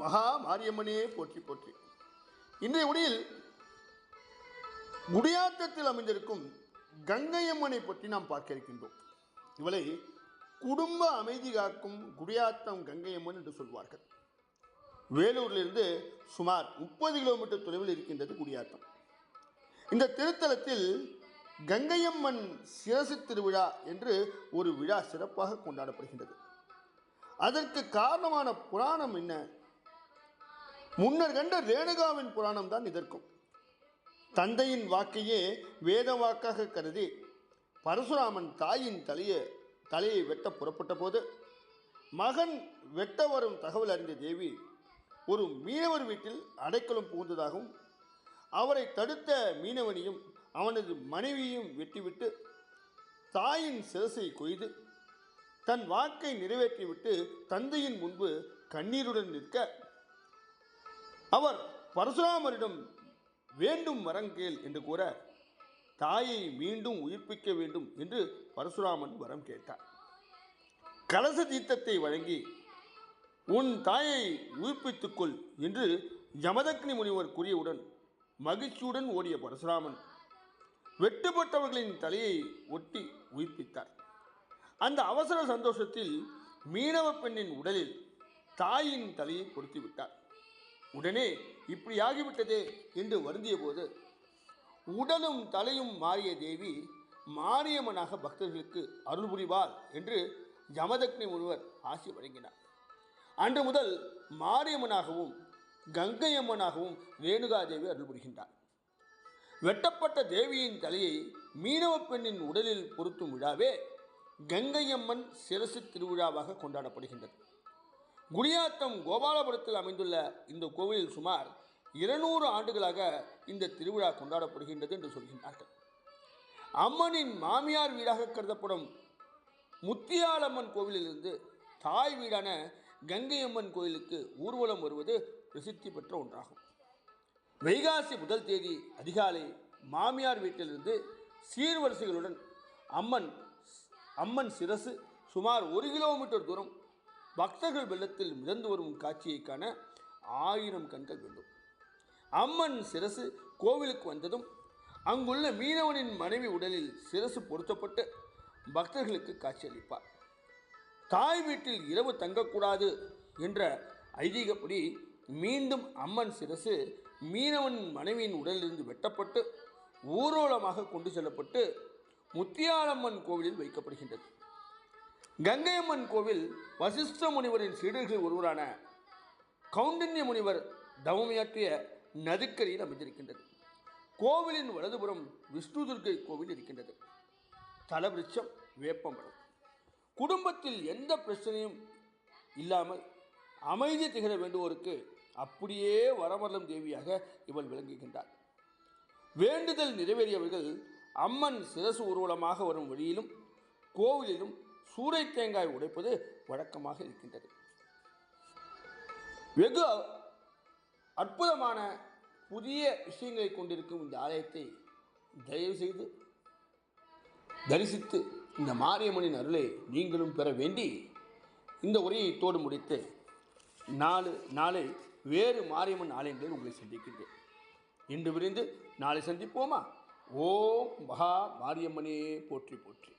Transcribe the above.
மகா மாரியம்மனே போற்றி போற்றி. இன்றைய உடையில் குடியாத்தத்தில் அமைந்திருக்கும் கங்கையம்மனை பற்றி நாம் பார்க்க இருக்கின்றோம். இவளை குடும்ப அமைதி காக்கும் குடியாத்தம் கங்கையம்மன் என்று சொல்வார்கள். வேலூரிலிருந்து சுமார் 30 கிலோமீட்டர் தொலைவில் இருக்கின்றது குடியாத்தம். இந்த திருத்தலத்தில் கங்கையம்மன் சிரசு திருவிழா என்று ஒரு விழா சிறப்பாக கொண்டாடப்படுகின்றது. அதற்கு காரணமான புராணம் என்ன? முன்னர் கண்ட ரேணுகாவின் புராணம் தான் இதற்கும். தந்தையின் வாக்கையே வேத வாக்காக கருதி பரசுராமன் தாயின் தலையை வெட்ட புறப்பட்ட போது மகன் வெட்ட வரும் தகவல் அறிந்த தேவி ஒரு மீனவர் வீட்டில் அடைக்கலம் புகுந்ததாகவும் அவரை தடுத்த மீனவனையும் அவனது மனைவியையும் வெட்டிவிட்டு தாயின் சிரசை கொய்து தன் வாக்கை நிறைவேற்றிவிட்டு தந்தையின் முன்பு கண்ணீருடன் நிற்க அவர் பரசுராமரிடம் வேண்டும் வரங்கேள் என்று கூற தாயை மீண்டும் உயிர்ப்பிக்க வேண்டும் என்று பரசுராமன் வரம் கேட்டார். கலச தீர்த்தத்தை வழங்கி உன் தாயை உயிர்ப்பித்துக்கொள் என்று யமதக்னி முனிவர் கூறியவுடன் மகிழ்ச்சியுடன் ஓடிய பரசுராமன் வெட்டுப்பட்டவர்களின் தலையை ஒட்டி உயிர்ப்பித்தார். அந்த அவசர சந்தோஷத்தில் மீனவ பெண்ணின் உடலில் தாயின் தலையை பொருத்தி விட்டார். உடனே இப்படியாகிவிட்டதே என்று வருந்திய போது உடலும் தலையும் மாறிய தேவி மாரியம்மனாக பக்தர்களுக்கு அருள் புரிவார் என்று யமதக்னி முனிவர் ஆசி வழங்கினார். அன்று முதல் மாரியம்மனாகவும் கங்கையம்மனாகவும் ரேணுகாதேவி அருள் புரிகின்றார். வெட்டப்பட்ட தேவியின் தலையை மீனவ பெண்ணின் உடலில் பொருத்தும் விழாவே கங்கையம்மன் சிரசு திருவிழாவாக கொண்டாடப்படுகின்றது. குடியாத்தம் கோபாலபுரத்தில் அமைந்துள்ள இந்த கோவிலில் சுமார் 200 ஆண்டுகளாக இந்த திருவிழா கொண்டாடப்படுகின்றது என்று சொல்கின்றார்கள். அம்மனின் மாமியார் வீடாக கருதப்படும் முத்தியாலம்மன் கோவிலிலிருந்து தாய் வீடான கங்கையம்மன் கோயிலுக்கு ஊர்வலம் வருவது பிரசித்தி பெற்ற ஒன்றாகும். வைகாசி 1 தேதி அதிகாலை மாமியார் வீட்டிலிருந்து சீர்வரிசைகளுடன் அம்மன் சிரசு சுமார் 1 கிலோமீட்டர் தூரம் பக்தர்கள் வெள்ளத்தில் மிதந்து வரும் காட்சியை காண 1000 கண்கள் வேண்டும். அம்மன் சிரசு கோவிலுக்கு வந்ததும் அங்குள்ள மீனவனின் மனைவி உடலில் சிரசு பொருத்தப்பட்டு பக்தர்களுக்கு காட்சியளிப்பார். தாய் வீட்டில் இரவு தங்கக்கூடாது என்ற ஐதீகப்படி மீண்டும் அம்மன் சிரசு மீனவன் மனைவியின் உடலிலிருந்து வெட்டப்பட்டு ஊர்வலமாக கொண்டு செல்லப்பட்டு முத்தியாலம்மன் கோவிலில் வைக்கப்படுகின்றது. கங்கையம்மன் கோவில் வசிஷ்ட முனிவரின் சீடர்களில் ஒருவரான கௌண்டின்ய முனிவர் தவமியாற்றிய நதிக்கரையில் அமைந்திருக்கின்றது. கோவிலின் வலதுபுறம் விஷ்ணு துர்க்கை கோவில் இருக்கின்றது. தலவிருட்சம் வேப்பமரம். குடும்பத்தில் எந்த பிரச்சனையும் இல்லாமல் அமைதி திகழ வேண்டுவோருக்கு அப்படியே வரமரலும் தேவியாக இவள் விளங்குகின்றார். வேண்டுதல் நிறைவேறியவர்கள் அம்மன் சிரசு ஊர்வலமாக வரும் வழியிலும் கோவிலிலும் சூறை தேங்காய் உடைப்பது வழக்கமாக இருக்கின்றது. வெகு அற்புதமான புதிய விஷயங்களை கொண்டிருக்கும் இந்த ஆலயத்தை தயவு செய்து தரிசித்து இந்த மாரியம்மனின் அருளை நீங்களும் பெற வேண்டி இந்த உரையை இத்தோடு முடித்து நாளை வேறு மாரியம்மன் ஆலயங்களில் உங்களை சந்திக்கின்றேன். இன்று விரைந்து நாளை சந்திப்போமா? ஓம் மகா மாரியம்மனே போற்றி போற்றி.